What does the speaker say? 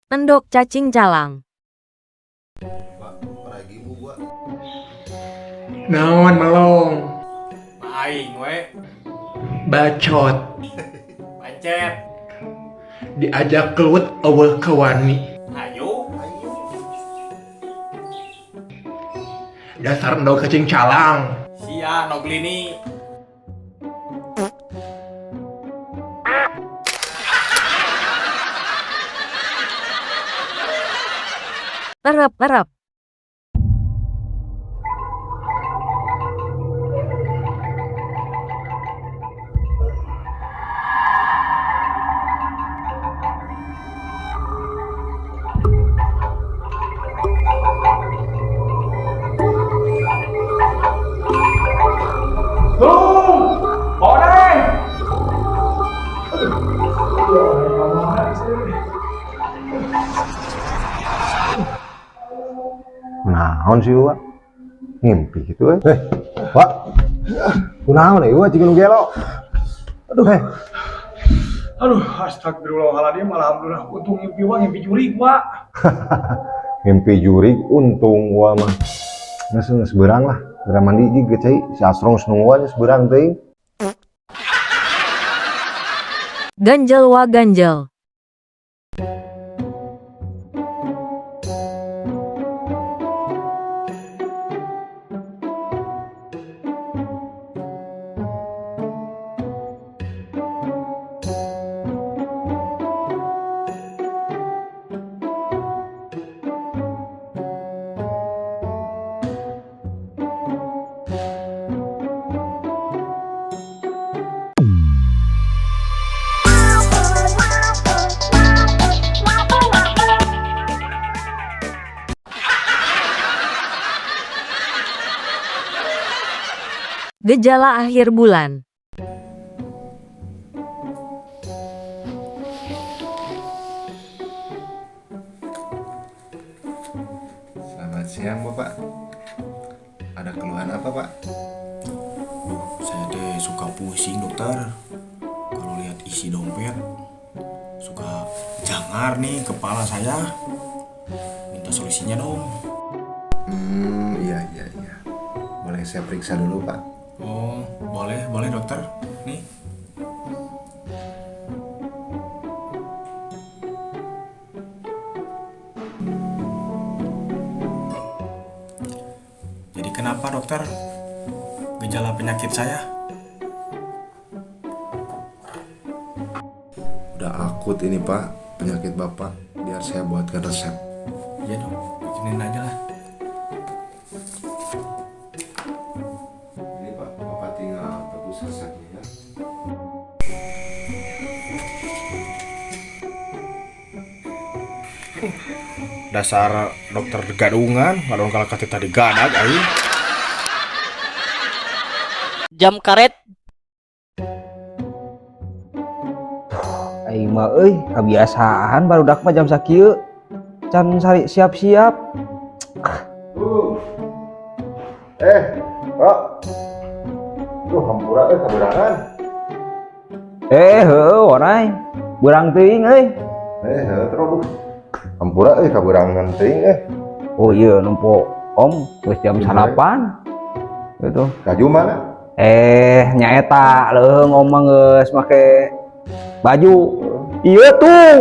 Endok cacing calang. Naon melong, Aing we bacot, pancet. diajak kelut eueuh ka wani. Ayo. Dasar endog cacing calang. Sia noglini. Erep. Naon sih Wak? Ngimpi gitu Wak. Kunaon Wak cik nu gelo. Aduh, astagfirullahaladzim, alhamdulillah. Untung ngimpi jurig, Wak. Ngimpi jurig untung Wak mah. Geus beurang lah. Beurang mandi jiga cai si Asrong snungwa geus beurang teuing. Ganjel. Gejala akhir bulan. Selamat siang Bapak. Ada keluhan apa Pak? Saya teh suka pusing dokter. Kalau lihat isi dompet, suka jangar nih kepala saya. Minta solusinya dong. Iya. Boleh saya periksa dulu Pak? Oh, boleh dokter. Nih. Jadi kenapa dokter? Gejala penyakit saya? Udah akut ini Pak, penyakit Bapak. Biar saya buatkan resep. Iya dong, bikinin aja lah. Ini Pak, Bapak tinggal tebus resepnya ya. Dasar dokter gadungan, ngadon kalau kata tadi gadag aing. Jam karet Aing mah kebiasaan barudak mah jam sakieu can sari siap-siap. Wak. Hampura kaberangan. Heuh wanai beurang teuing Terus hampura kaberangan teuing Oh iya nempo om geus jam salapan gitu. Kaju mana? Nyaeta leung om mah geus make baju. Iya tuh.